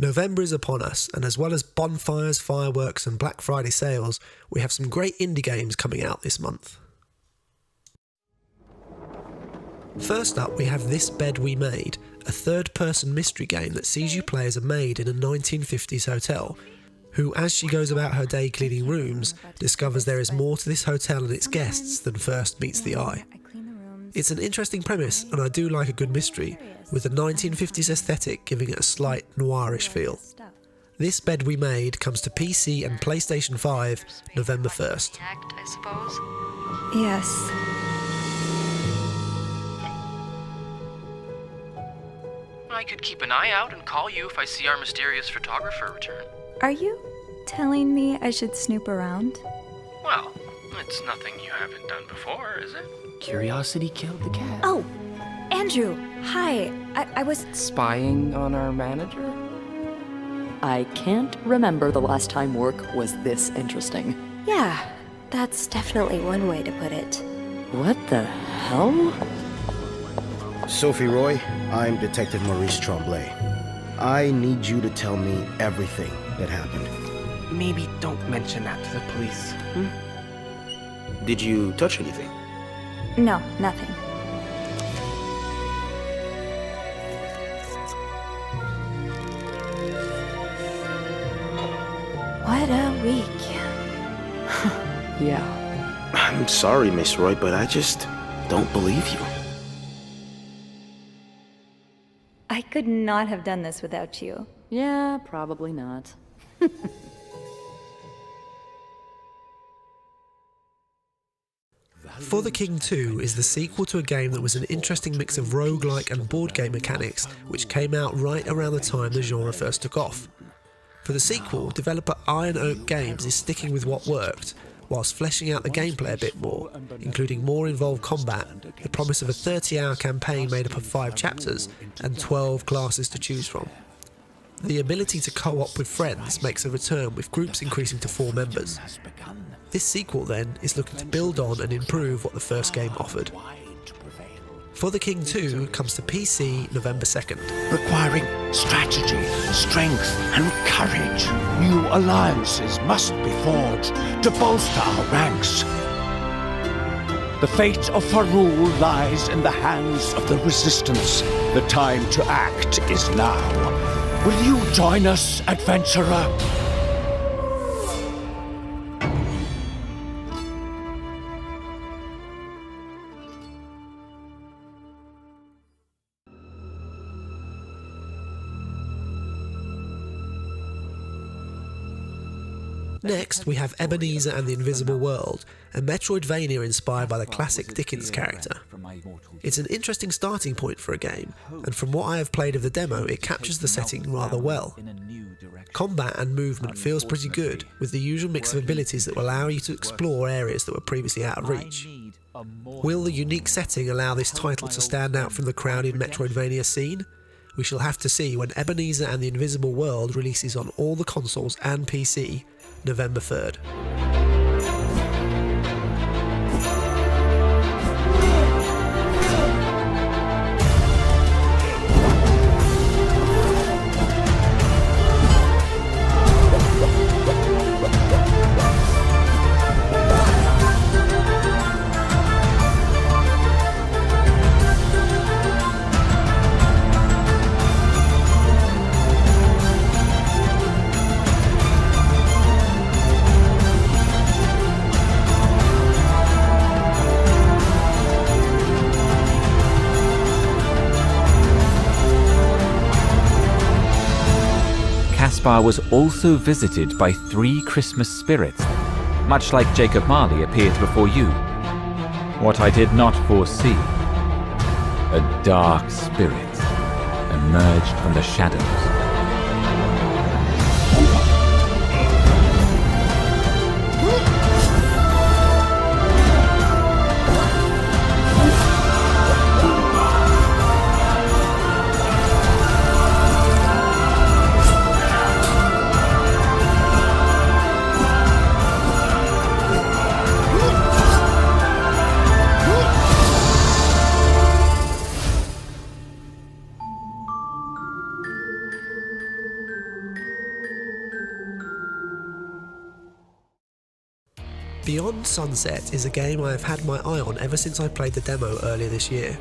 November is upon us, and as well as bonfires, fireworks and Black Friday sales, we have some great indie games coming out this month. First up, we have This Bed We Made, a third-person mystery game that sees you play as a maid in a 1950s hotel, who, as she goes about her day cleaning rooms, discovers there is more to this hotel and its guests than first meets the eye. It's an interesting premise, and I do like a good mystery, with the 1950s aesthetic giving it a slight noirish feel. This Bed We Made comes to PC and PlayStation 5 November 1st. I suppose. Yes. I could keep an eye out and call you if I see our mysterious photographer return. Are you telling me I should snoop around? Well, it's nothing you haven't done before, is it? Curiosity killed the cat. Oh, Andrew, hi. I was... Spying on our manager? I can't remember the last time work was this interesting. Yeah, that's definitely one way to put it. What the hell? Sophie Roy, I'm Detective Maurice Tremblay. I need you to tell me everything that happened. Maybe don't mention that to the police. Did you touch anything? No, nothing. What a week. Yeah. I'm sorry, Miss Roy, but I just don't believe you. I could not have done this without you. Yeah, probably not. For the King 2 is the sequel to a game that was an interesting mix of roguelike and board game mechanics, which came out right around the time the genre first took off. For the sequel, developer Iron Oak Games is sticking with what worked, whilst fleshing out the gameplay a bit more, including more involved combat, the promise of a 30-hour campaign made up of 5 chapters, and 12 classes to choose from. The ability to co-op with friends makes a return, with groups increasing to 4 members. This sequel, then, is looking to build on and improve what the first game offered. For the King 2 comes to PC November 2nd. Requiring strategy, strength, and courage, new alliances must be forged to bolster our ranks. The fate of Farul lies in the hands of the Resistance. The time to act is now. Will you join us, adventurer? Next, we have Ebenezer and the Invisible World, a metroidvania inspired by the classic Dickens character. It's an interesting starting point for a game, and from what I have played of the demo, it captures the setting rather well. Combat and movement feels pretty good, with the usual mix of abilities that will allow you to explore areas that were previously out of reach. Will the unique setting allow this title to stand out from the crowded metroidvania scene? We shall have to see when Ebenezer and the Invisible World releases on all the consoles and PC November 3rd. Caspar was also visited by 3 Christmas spirits, much like Jacob Marley appeared before you. What I did not foresee, a dark spirit emerged from the shadows. Beyond Sunset is a game I have had my eye on ever since I played the demo earlier this year.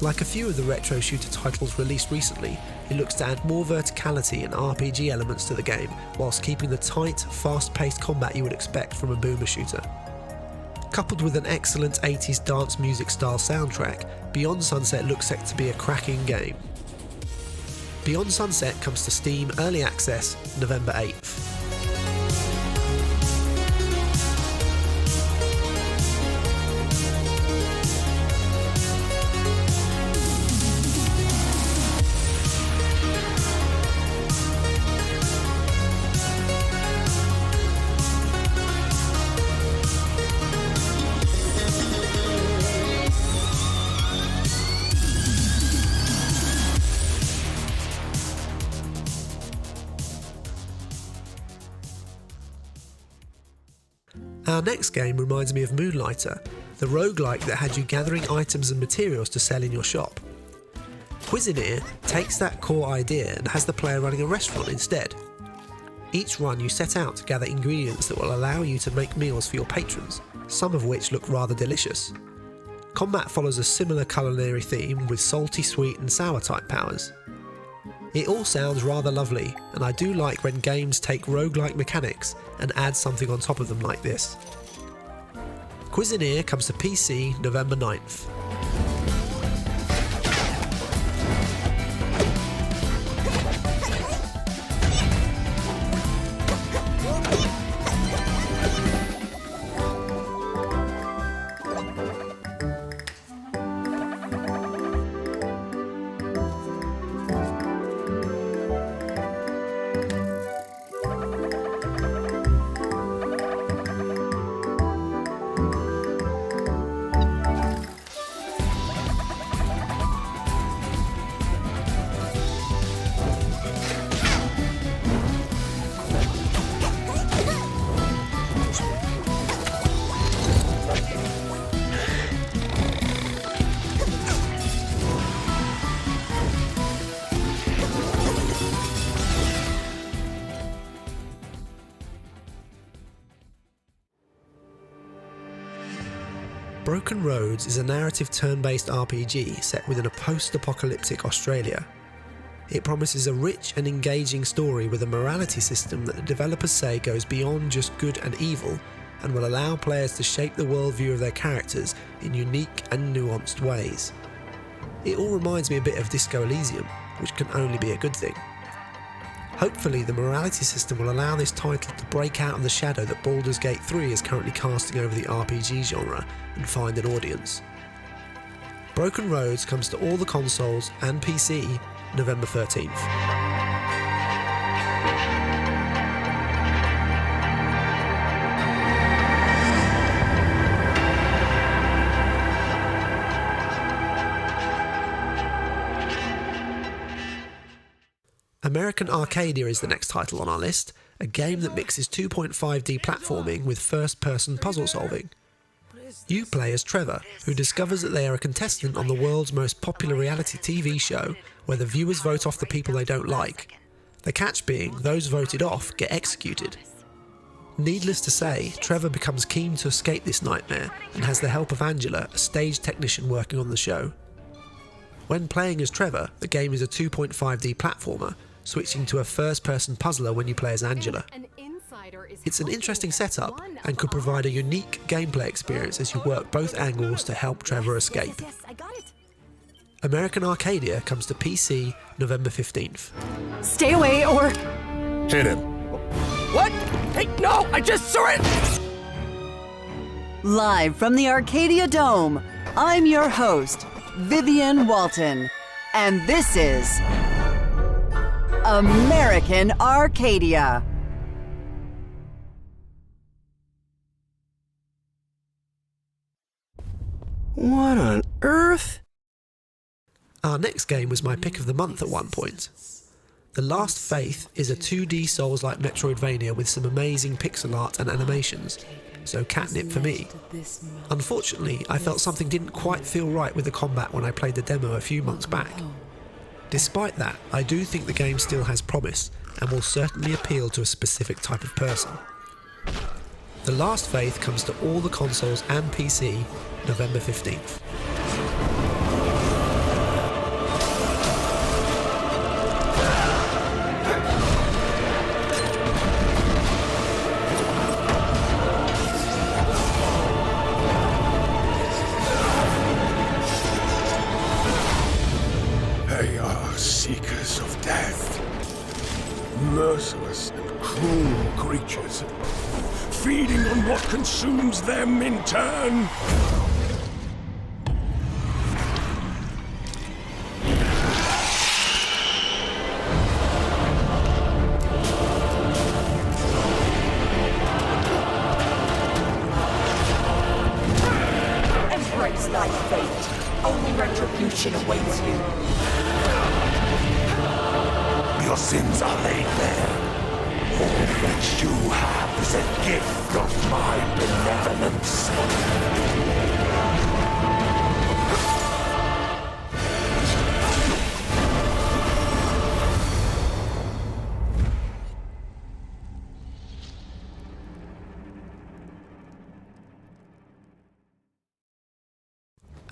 Like a few of the retro shooter titles released recently, it looks to add more verticality and RPG elements to the game, whilst keeping the tight, fast-paced combat you would expect from a boomer shooter. Coupled with an excellent 80s dance music style soundtrack, Beyond Sunset looks set to be a cracking game. Beyond Sunset comes to Steam Early Access November 8th. Our next game reminds me of Moonlighter, the roguelike that had you gathering items and materials to sell in your shop. Cuisineer takes that core idea and has the player running a restaurant instead. Each run you set out to gather ingredients that will allow you to make meals for your patrons, some of which look rather delicious. Combat follows a similar culinary theme with salty, sweet and sour type powers. It all sounds rather lovely, and I do like when games take roguelike mechanics and add something on top of them like this. Cuisineer comes to PC November 9th. Broken Roads is a narrative turn-based RPG set within a post-apocalyptic Australia. It promises a rich and engaging story with a morality system that the developers say goes beyond just good and evil and will allow players to shape the worldview of their characters in unique and nuanced ways. It all reminds me a bit of Disco Elysium, which can only be a good thing. Hopefully the morality system will allow this title to break out of the shadow that Baldur's Gate 3 is currently casting over the RPG genre and find an audience. Broken Roads comes to all the consoles and PC November 13th. American Arcadia is the next title on our list, a game that mixes 2.5D platforming with first-person puzzle solving. You play as Trevor, who discovers that they are a contestant on the world's most popular reality TV show, where the viewers vote off the people they don't like. The catch being, those voted off get executed. Needless to say, Trevor becomes keen to escape this nightmare and has the help of Angela, a stage technician working on the show. When playing as Trevor, the game is a 2.5D platformer, switching to a first-person puzzler when you play as Angela. It's an interesting setup and could provide a unique gameplay experience as you work both angles to help Trevor escape. American Arcadia comes to PC November 15th. Stay away or... Hit him. What? Hey, no! I just saw it! Live from the Arcadia Dome, I'm your host, Vivian Walton, and this is American Arcadia. What on earth? Our next game was my pick of the month at one point. The Last Faith is a 2D Souls-like metroidvania with some amazing pixel art and animations, so catnip for me. Unfortunately, I felt something didn't quite feel right with the combat when I played the demo a few months back. Despite that, I do think the game still has promise and will certainly appeal to a specific type of person. The Last Faith comes to all the consoles and PC November 15th. They are seekers of death. Merciless and cruel creatures, feeding on what consumes them in turn. Embrace thy fate. Only retribution awaits you. Your sins are laid bare. All that you have is a gift of my benevolence.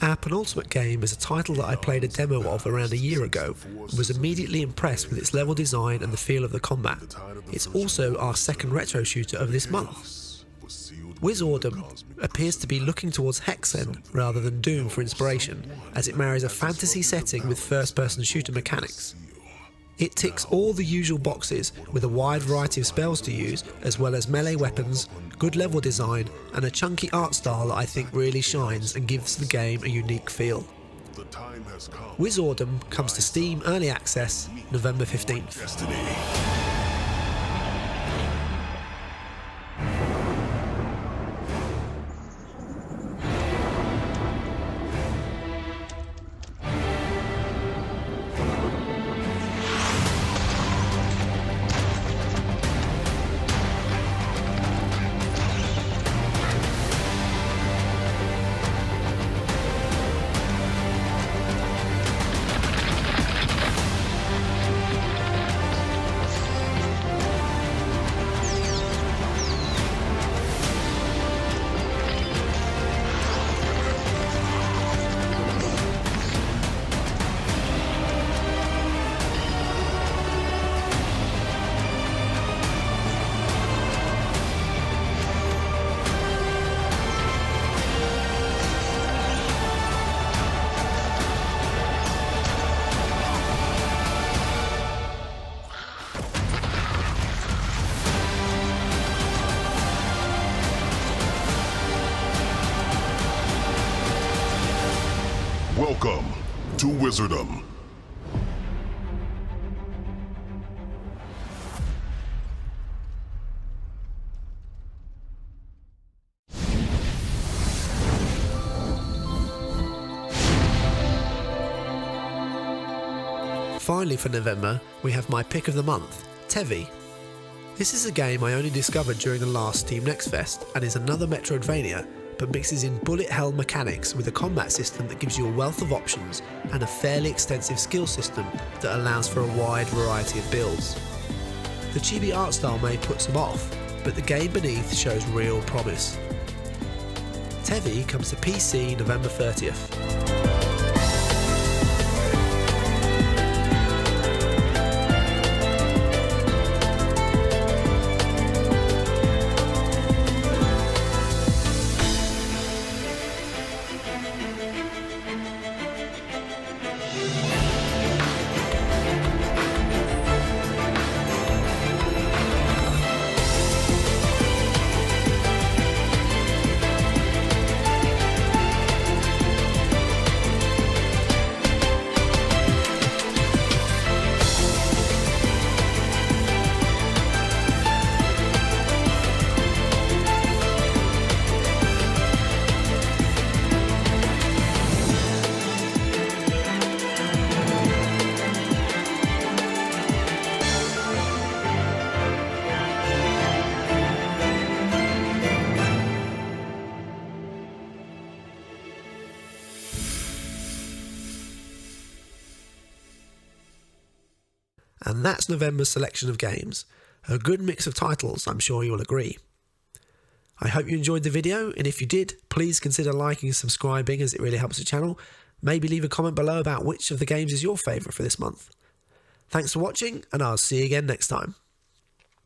Our penultimate game is a title that I played a demo of around a year ago and was immediately impressed with its level design and the feel of the combat. It's also our second retro shooter of this month. Wizordum appears to be looking towards Hexen rather than Doom for inspiration, as it marries a fantasy setting with first-person shooter mechanics. It ticks all the usual boxes with a wide variety of spells to use, as well as melee weapons, good level design, and a chunky art style that I think really shines and gives the game a unique feel. Wizordum comes to Steam Early Access November 15th. Welcome to Wizordum. Finally for November, we have my pick of the month, Tevi. This is a game I only discovered during the last Steam Next Fest and is another metroidvania, but mixes in bullet hell mechanics with a combat system that gives you a wealth of options and a fairly extensive skill system that allows for a wide variety of builds. The chibi art style may put some off, but the game beneath shows real promise. Tevi comes to PC November 30th. And that's November's selection of games. A good mix of titles, I'm sure you'll agree. I hope you enjoyed the video, and if you did, please consider liking and subscribing as it really helps the channel. Maybe leave a comment below about which of the games is your favourite for this month. Thanks for watching, and I'll see you again next time.